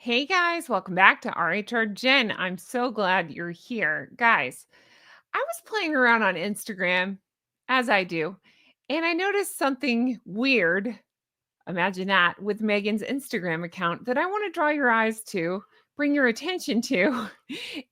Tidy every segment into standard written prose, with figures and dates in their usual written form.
Hey guys, welcome back to RHR Jen. I'm so glad you're here. Guys, I was playing around on Instagram, as I do, and I noticed something weird. Imagine that with Megan's Instagram account that I want to draw your eyes to, bring your attention to,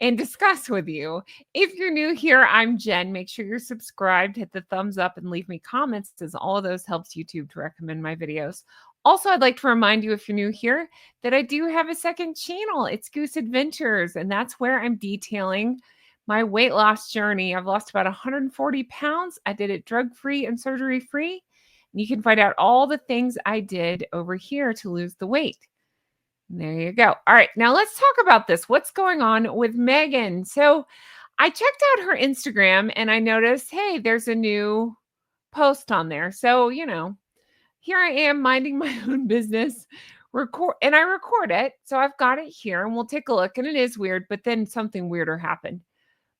and discuss with you. If you're new here, I'm Jen. Make sure you're subscribed, hit the thumbs up, and leave me comments, as all of those helps YouTube to recommend my videos. Also, I'd like to remind you, if you're new here, that I do have a second channel. It's Goose Adventures, and that's where I'm detailing my weight loss journey. I've lost about 140 pounds. I did it drug-free and surgery-free. And you can find out all the things I did over here to lose the weight. And there you go. All right, now let's talk about this. What's going on with Meghan? So I checked out her Instagram and I noticed, hey, there's a new post on there. So, here I am minding my own business, I record it. So I've got it here and we'll take a look. And it is weird, but then something weirder happened.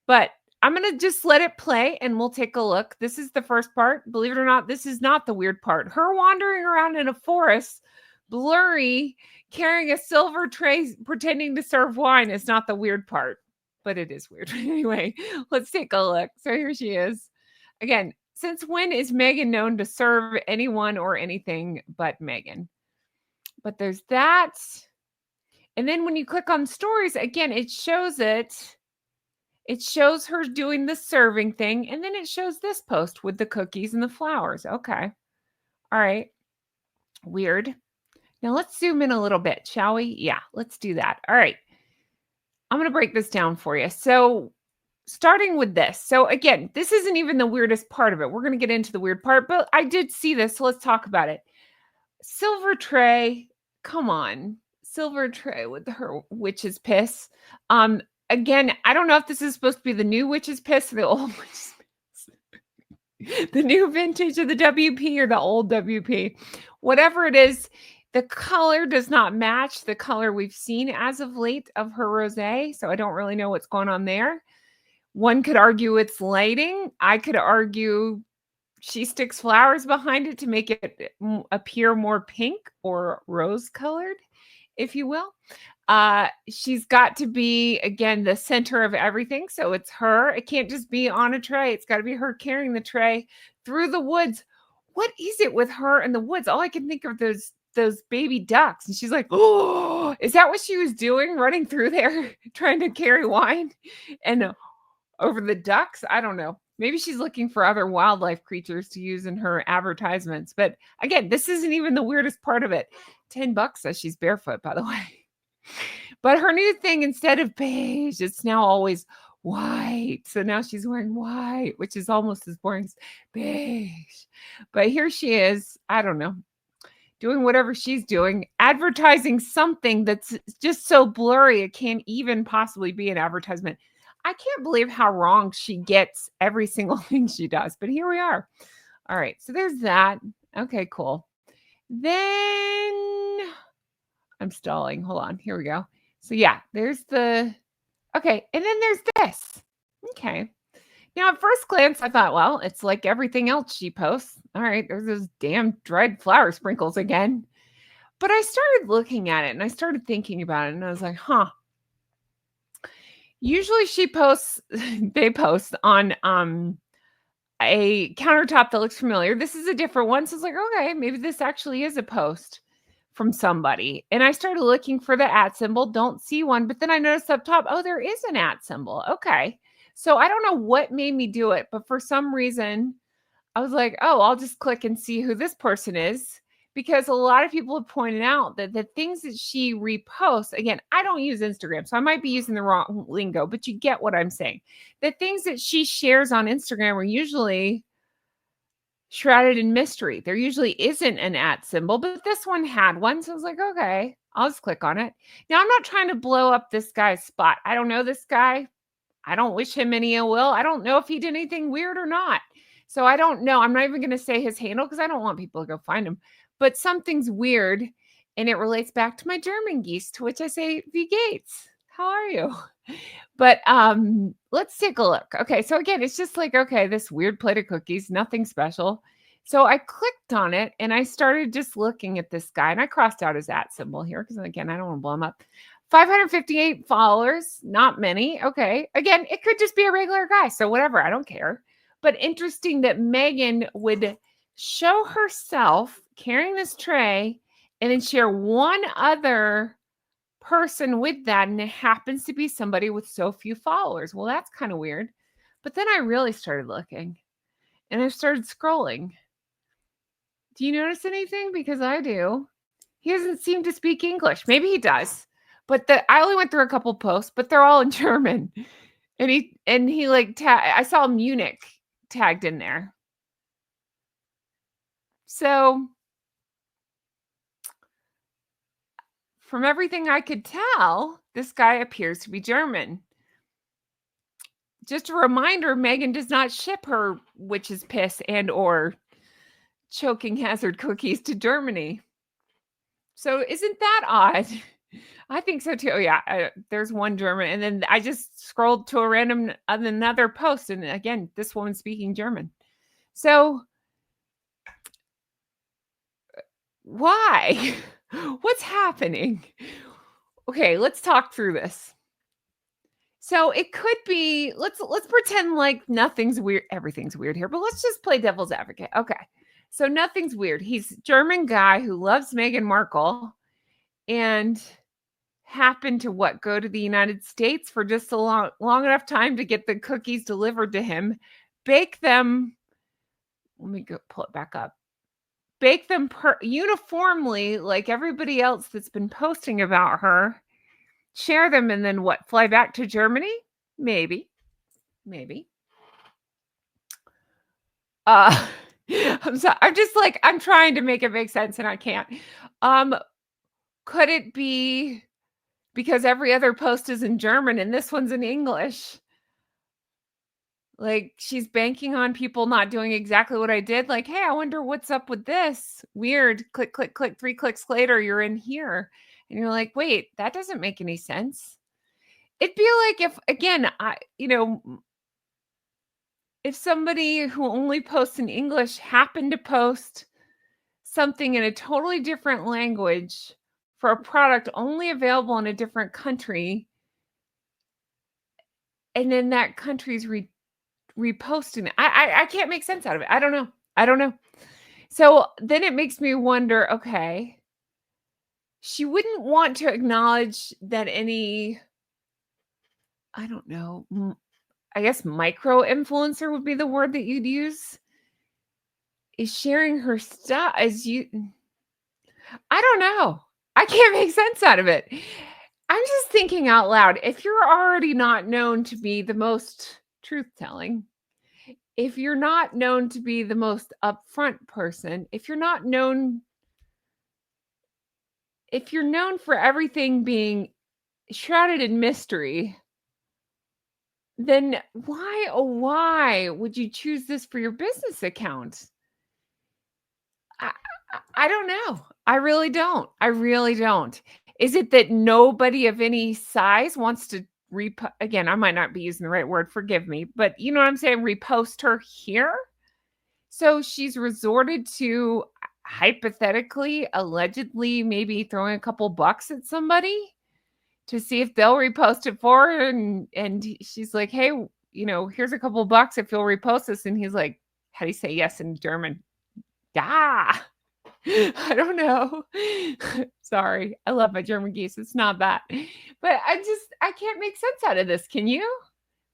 But I'm going to just let it play and we'll take a look. This is the first part. Believe it or not, this is not the weird part. Her wandering around in a forest, blurry, carrying a silver tray, pretending to serve wine is not the weird part, but it is weird. Anyway, let's take a look. So here she is. Again, since when is Meghan known to serve anyone or anything but Meghan? But there's that. And then when you click on stories, again, it shows it. It shows her doing the serving thing, and then it shows this post with the cookies and the flowers. Okay. All right. Weird. Now let's zoom in a little bit, shall we? Yeah, let's do that. All right. I'm going to break this down for you. So starting with this. So again, this isn't even the weirdest part of it. We're going to get into the weird part, but I did see this, so let's talk about it. Silver tray. Come on. Silver tray with her witch's piss. Again, I don't know if this is supposed to be the new witch's piss or the old witch's piss. The new vintage of the WP or the old WP. Whatever it is, the color does not match the color we've seen as of late of her rosé. So I don't really know what's going on there. One could argue it's lighting. I could argue she sticks flowers behind it to make it appear more pink or rose colored, if you will. She's got to be, again, the center of everything. So it's her. It can't just be on a tray. It's got to be her carrying the tray through the woods. What is it with her in the woods? All I can think of those baby ducks. And she's like, oh, is that what she was doing? Running through there, trying to carry wine and over the ducks? I don't know. Maybe she's looking for other wildlife creatures to use in her advertisements. But again, this isn't even the weirdest part of it. $10 says she's barefoot, by the way. But her new thing, instead of beige, it's now always white. So now she's wearing white, which is almost as boring as beige. But here she is, I don't know, doing whatever she's doing, advertising something that's just so blurry it can't even possibly be an advertisement. I can't believe how wrong she gets every single thing she does, but here we are. All right, so there's that. Okay, cool. Then I'm stalling. Hold on. Here we go. So yeah, there's the, okay. And then there's this. Okay. Now at first glance, I thought, well, it's like everything else she posts. All right. There's those damn dried flower sprinkles again. But I started looking at it and I started thinking about it and I was like, huh. Usually they post on a countertop that looks familiar. This is a different one. So it's like, okay, maybe this actually is a post from somebody. And I started looking for the @ symbol. Don't see one. But then I noticed up top, oh, there is an @ symbol. Okay. So I don't know what made me do it, but for some reason, I was like, oh, I'll just click and see who this person is. Because a lot of people have pointed out that the things that she reposts, again, I don't use Instagram, so I might be using the wrong lingo, but you get what I'm saying. The things that she shares on Instagram are usually shrouded in mystery. There usually isn't an @ symbol, but this one had one. So I was like, okay, I'll just click on it. Now, I'm not trying to blow up this guy's spot. I don't know this guy. I don't wish him any ill will. I don't know if he did anything weird or not. So I don't know. I'm not even going to say his handle because I don't want people to go find him. But something's weird, and it relates back to my German geese, to which I say, wie geht's? How are you? But let's take a look. Okay, so again, it's just like, okay, this weird plate of cookies, nothing special. So I clicked on it and I started just looking at this guy and I crossed out his @ symbol here because again, I don't want to blow him up. 558 followers, not many. Okay. Again, it could just be a regular guy. So whatever, I don't care. But interesting that Meghan would show herself carrying this tray and then share one other person with that. And it happens to be somebody with so few followers. Well, that's kind of weird. But then I really started looking and I started scrolling. Do you notice anything? Because I do. He doesn't seem to speak English. Maybe he does. But I only went through a couple posts, but they're all in German. And he like I saw Munich tagged in there. So from everything I could tell, this guy appears to be German. Just a reminder, Meghan does not ship her witch's piss and or choking hazard cookies to Germany. So isn't that odd? I think so too. Yeah, there's one German, and then I just scrolled to a random another post, and again, this woman's speaking German. So why? What's happening? Okay, let's talk through this. So it could be let's pretend like nothing's weird, everything's weird here, but let's just play devil's advocate. Okay. So nothing's weird. He's a German guy who loves Meghan Markle and happened to go to the United States for just a long enough time to get the cookies delivered to him, bake them. Let me go pull it back up. Bake them uniformly like everybody else that's been posting about her. Share them and then fly back to Germany? Maybe. I'm sorry. I'm trying to make it make sense and I can't. Could it be because every other post is in German and this one's in English? Like she's banking on people not doing exactly what I did. Like, hey, I wonder what's up with this. Weird. Click, click, click. 3 clicks later, you're in here. And you're like, wait, that doesn't make any sense. It'd be like if, again, if somebody who only posts in English happened to post something in a totally different language for a product only available in a different country, and then that country's reposting it. I can't make sense out of it. I don't know. So then it makes me wonder, okay, she wouldn't want to acknowledge that any, I don't know, I guess micro influencer would be the word that you'd use, is sharing her stuff I don't know. I can't make sense out of it. I'm just thinking out loud. If you're already not known to be the most truth-telling, if you're not known to be the most upfront person, if you're known for everything being shrouded in mystery, then why would you choose this for your business account? I don't know. I really don't. Is it that nobody of any size wants to again, I might not be using the right word, forgive me, but you know what I'm saying? Repost her here. So she's resorted to hypothetically, allegedly, maybe throwing a couple bucks at somebody to see if they'll repost it for her. And she's like, hey, here's a couple bucks if you'll repost this. And he's like, how do you say yes in German? Da. I don't know. Sorry. I love my German geese. It's not that. But I can't make sense out of this. Can you?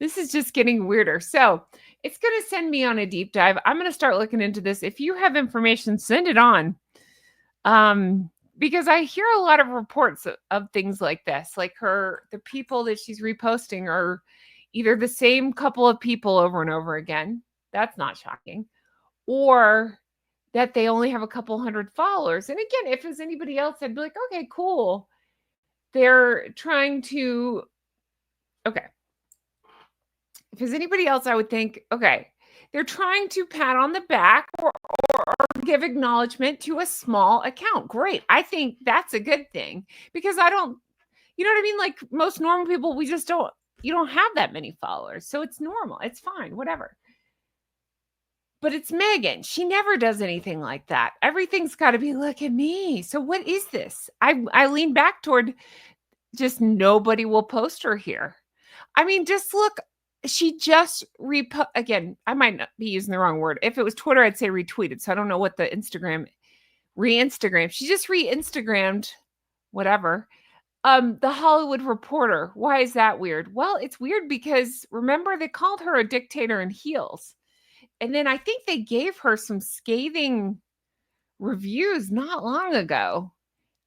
This is just getting weirder. So it's going to send me on a deep dive. I'm going to start looking into this. If you have information, send it on. Because I hear a lot of reports of things like this, like the people that she's reposting are either the same couple of people over and over again. That's not shocking. Or that they only have a couple hundred followers. And again, if it was anybody else, I'd be like, okay, cool. They're trying to, okay. If it's anybody else, I would think, okay, they're trying to pat on the back or give acknowledgement to a small account. Great. I think that's a good thing because you know what I mean? Like most normal people, you don't have that many followers. So it's normal. It's fine, whatever. But it's Meghan. She never does anything like that. Everything's got to be, look at me. So what is this? I lean back toward just nobody will post her here. I mean, just look. She just again. I might not be using the wrong word. If it was Twitter, I'd say retweeted. So I don't know what the re-Instagram. She just re-Instagrammed whatever. The Hollywood Reporter. Why is that weird? Well, it's weird because remember they called her a dictator in heels. And then I think they gave her some scathing reviews not long ago.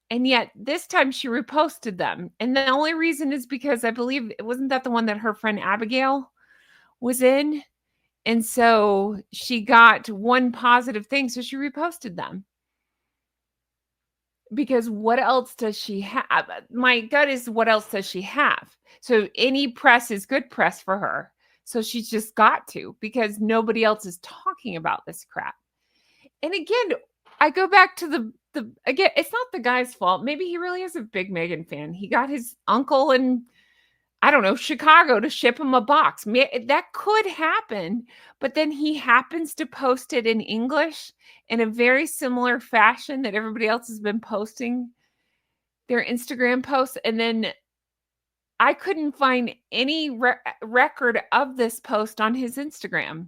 And yet this time she reposted them. And the only reason is because I believe it wasn't that the one that her friend Abigail was in. And so she got one positive thing. So she reposted them. Because what else does she have? My gut is, what else does she have? So any press is good press for her. So she's just got to, because nobody else is talking about this crap. And again, I go back to the again, it's not the guy's fault. Maybe he really is a big Meghan fan. He got his uncle in, I don't know, Chicago to ship him a box. That could happen, but then he happens to post it in English in a very similar fashion that everybody else has been posting their Instagram posts. And then I couldn't find any record of this post on his Instagram.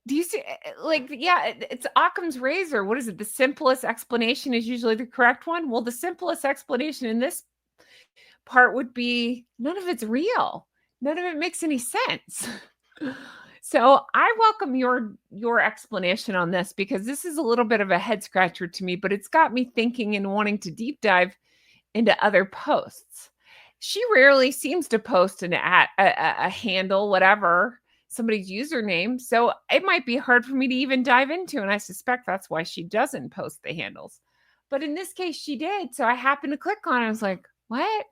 Do you see, like, yeah, it's Occam's razor. What is it? The simplest explanation is usually the correct one. Well, the simplest explanation in this part would be none of it's real. None of it makes any sense. So I welcome your explanation on this, because this is a little bit of a head scratcher to me, but it's got me thinking and wanting to deep dive into other posts. She rarely seems to post a handle, whatever, somebody's username. So it might be hard for me to even dive into. And I suspect that's why she doesn't post the handles. But in this case, she did. So I happened to click on it. I was like, what?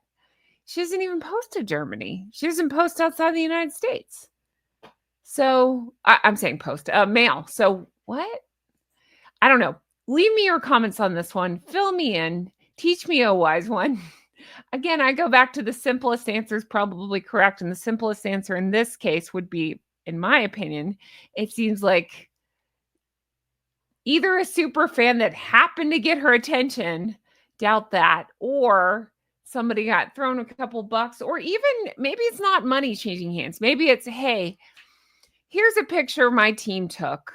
She doesn't even post to Germany. She doesn't post outside the United States. So I'm saying post, mail. So what? I don't know. Leave me your comments on this one. Fill me in. Teach me a wise one. Again, I go back to the simplest answer is probably correct. And the simplest answer in this case would be, in my opinion, it seems like either a super fan that happened to get her attention, doubt that, or somebody got thrown a couple bucks, or even maybe it's not money changing hands. Maybe it's, hey, here's a picture my team took.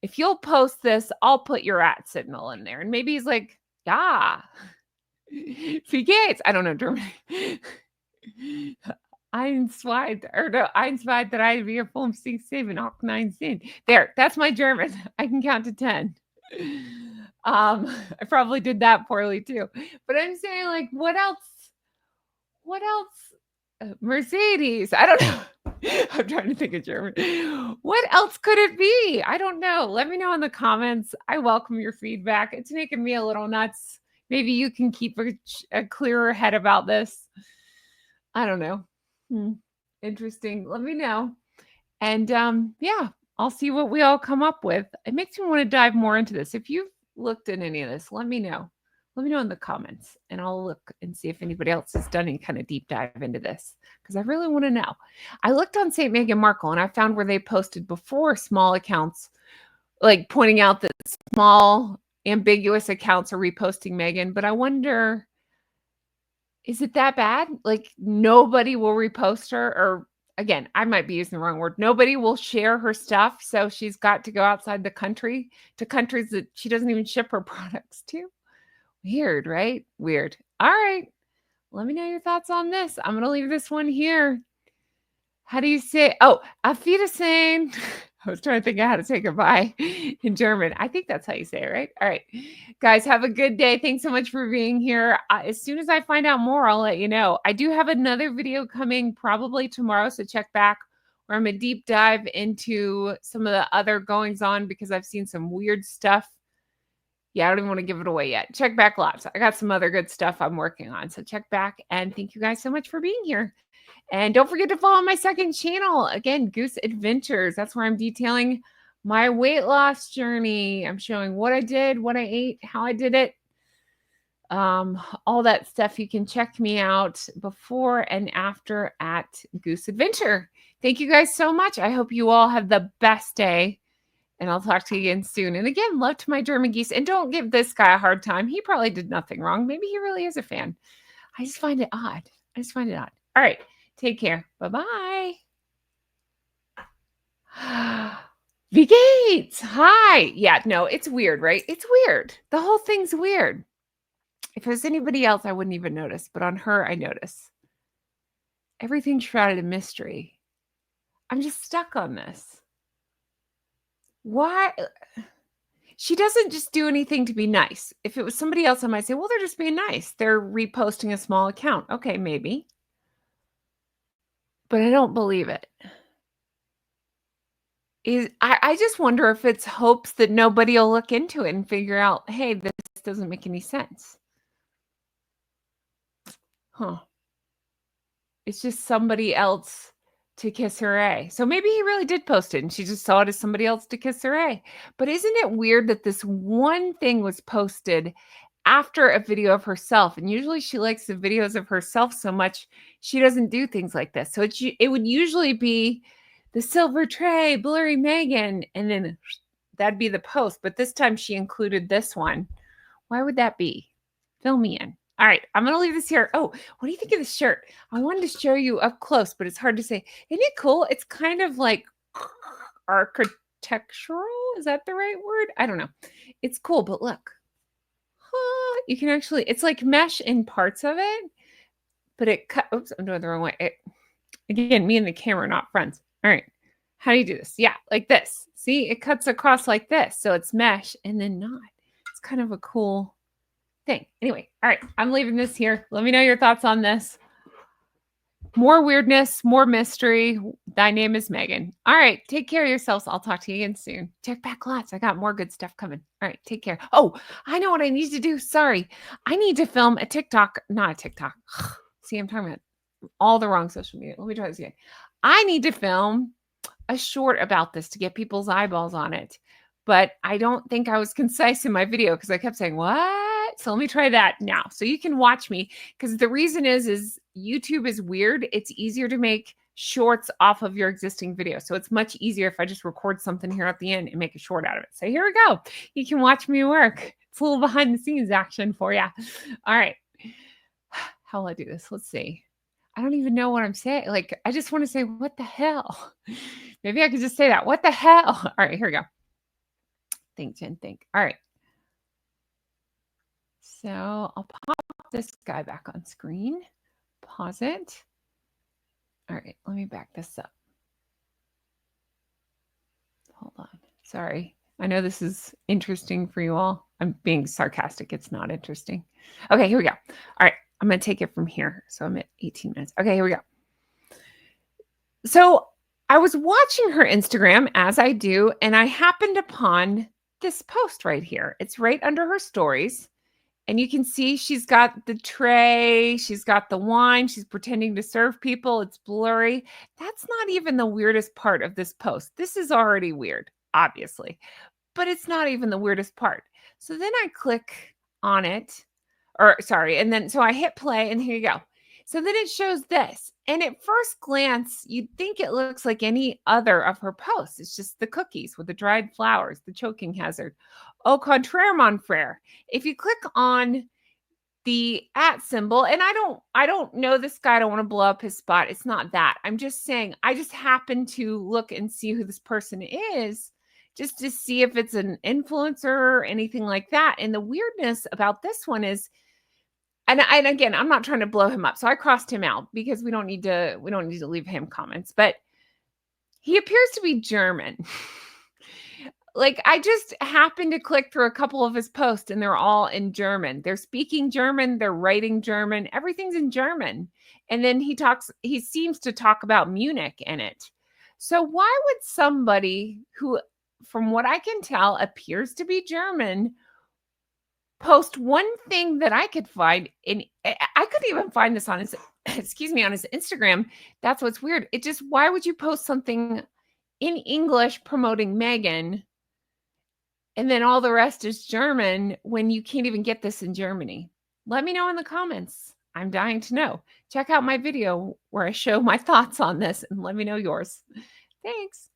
If you'll post this, I'll put your @ signal in there. And maybe he's like, yeah. Wie geht's? I don't know German. Eins, zwei, or no, 1, 2, 3, 4, 5, 6, 7, 8, 9, 10. There, that's my German. I can count to 10. I probably did that poorly too. But I'm saying, like, what else? What else? Mercedes. I don't know. I'm trying to think of German. What else could it be? I don't know. Let me know in the comments. I welcome your feedback. It's making me a little nuts. Maybe you can keep a clearer head about this. I don't know. Interesting. Let me know. And yeah, I'll see what we all come up with. It makes me want to dive more into this. If you've looked at any of this, let me know. Let me know in the comments, and I'll look and see if anybody else has done any kind of deep dive into this, because I really want to know. I looked on St. Meghan Markle, and I found where they posted before small accounts, like pointing out that small ambiguous accounts are reposting Meghan. But I wonder, is it that bad? Like nobody will repost her, or again, I might be using the wrong word. Nobody will share her stuff. So she's got to go outside the country to countries that she doesn't even ship her products to. Weird, right? Weird. All right. Let me know your thoughts on this. I'm going to leave this one here. How do you say? Oh, Auf Wiedersehen. I was trying to think of how to say goodbye in German. I think that's how you say it, right? All right. Guys, have a good day. Thanks so much for being here. As soon as I find out more, I'll let you know. I do have another video coming probably tomorrow, so check back, where I'm a deep dive into some of the other goings on, because I've seen some weird stuff. Yeah, I don't even want to give it away yet. Check back lots. I got some other good stuff I'm working on. So check back, and thank you guys so much for being here. And don't forget to follow my second channel. Again, Goose Adventures. That's where I'm detailing my weight loss journey. I'm showing what I did, what I ate, how I did it. All that stuff. You can check me out before and after at Goose Adventure. Thank you guys so much. I hope you all have the best day. And I'll talk to you again soon. And again, love to my German geese. And don't give this guy a hard time. He probably did nothing wrong. Maybe he really is a fan. I just find it odd. All right. Take care. Bye-bye. V Gates. Hi. Yeah, no, it's weird, right? It's weird. The whole thing's weird. If it was anybody else, I wouldn't even notice. But on her, I notice. Everything's shrouded in mystery. I'm just stuck on this. Why? She doesn't just do anything to be nice. If it was somebody else, I might say, well, they're just being nice. They're reposting a small account. Okay, maybe. But I don't believe it. I just wonder if it's hopes that nobody will look into it and figure out, hey, this doesn't make any sense. Huh. It's just somebody else to kiss her A. So maybe he really did post it and she just saw it as somebody else to kiss her A. But isn't it weird that this one thing was posted after a video of herself? And usually she likes the videos of herself so much, she doesn't do things like this. So it would usually be the silver tray, blurry Meghan, and then that'd be the post. But this time she included this one. Why would that be? Fill me in. All right, I'm going to leave this here. Oh, what do you think of this shirt? I wanted to show you up close, but it's hard to say. Isn't it cool? It's kind of like architectural. Is that the right word? I don't know. It's cool, but look. You can actually, it's like mesh in parts of it, but it cut. Oops, I'm doing it the wrong way. Again, me and the camera are not friends. All right. How do you do this? Yeah, like this. See, it cuts across like this. So it's mesh and then not. It's kind of a cool thing. Anyway, all right, I'm leaving this here. Let me know your thoughts on this. More weirdness, more mystery. Thy name is Meghan. All right, take care of yourselves. I'll talk to you again soon. Check back lots. I got more good stuff coming. All right, take care. Oh, I know what I need to do. Sorry. I need to film a TikTok, not a TikTok. See, I'm talking about all the wrong social media. Let me try this again. I need to film a short about this to get people's eyeballs on it. But I don't think I was concise in my video because I kept saying, what? So let me try that now. So you can watch me because the reason is YouTube is weird. It's easier to make shorts off of your existing video. So it's much easier if I just record something here at the end and make a short out of it. So here we go. You can watch me work. It's a little behind the scenes action for you. All right. How will I do this? Let's see. I don't even know what I'm saying. Like, I just want to say, what the hell? Maybe I could just say that. What the hell? All right, here we go. Think, Jen, think. All right. So I'll pop this guy back on screen. Pause it. All right, let me back this up. Hold on. Sorry. I know this is interesting for you all. I'm being sarcastic. It's not interesting. Okay, here we go. All right, I'm going to take it from here. So I'm at 18 minutes. Okay, here we go. So I was watching her Instagram as I do, and I happened upon this post right here. It's right under her stories. And you can see she's got the tray, she's got the wine, she's pretending to serve people. It's blurry. That's not even the weirdest part of this post. This is already weird, obviously, but it's not even the weirdest part. So then I click on it, and then so I hit play, and here you go. So then it shows this. And at first glance, you'd think it looks like any other of her posts. It's just the cookies with the dried flowers, the choking hazard. Au contraire, mon frere. If you click on the @ symbol, and I don't know this guy. I don't want to blow up his spot. It's not that. I'm just saying, I just happen to look and see who this person is just to see if it's an influencer or anything like that. And the weirdness about this one is, and again, I'm not trying to blow him up. So I crossed him out because we don't need to leave him comments, but he appears to be German. Like, I just happened to click through a couple of his posts and they're all in German. They're speaking German, they're writing German, everything's in German. And then he seems to talk about Munich in it. So why would somebody who, from what I can tell, appears to be German post one thing that I could find I couldn't even find this on his, on his Instagram. That's what's weird. Why would you post something in English promoting Meghan and then all the rest is German when you can't even get this in Germany? Let me know in the comments. I'm dying to know. Check out my video where I show my thoughts on this and let me know yours. Thanks.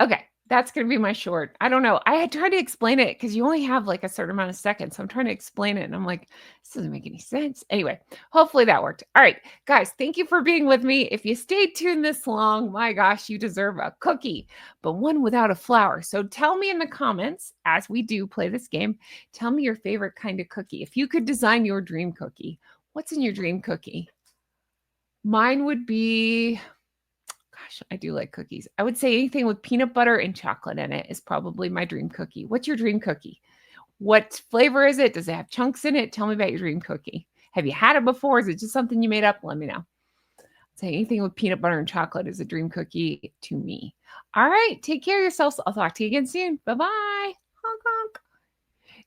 Okay, that's gonna be my short. I don't know. I had tried to explain it because you only have like a certain amount of seconds. So I'm trying to explain it and I'm like, this doesn't make any sense. Anyway, hopefully that worked. All right, guys, thank you for being with me. If you stayed tuned this long, my gosh, you deserve a cookie, but one without a flour. So tell me in the comments as we do play this game, tell me your favorite kind of cookie. If you could design your dream cookie, what's in your dream cookie? Mine would be Gosh, I do like cookies. I would say anything with peanut butter and chocolate in it is probably my dream cookie. What's your dream cookie? What flavor is it? Does it have chunks in it? Tell me about your dream cookie. Have you had it before? Is it just something you made up? Let me know. Say anything with peanut butter and chocolate is a dream cookie to me. All right. Take care of yourselves. I'll talk to you again soon. Bye-bye. Honk, honk.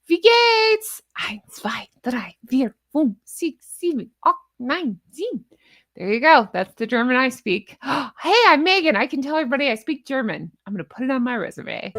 Wie geht's? 1, 2, 3, 4, 5, 6, 7, 8, 9, 10. There you go. That's the German I speak. Hey, I'm Megan. I can tell everybody I speak German. I'm going to put it on my resume.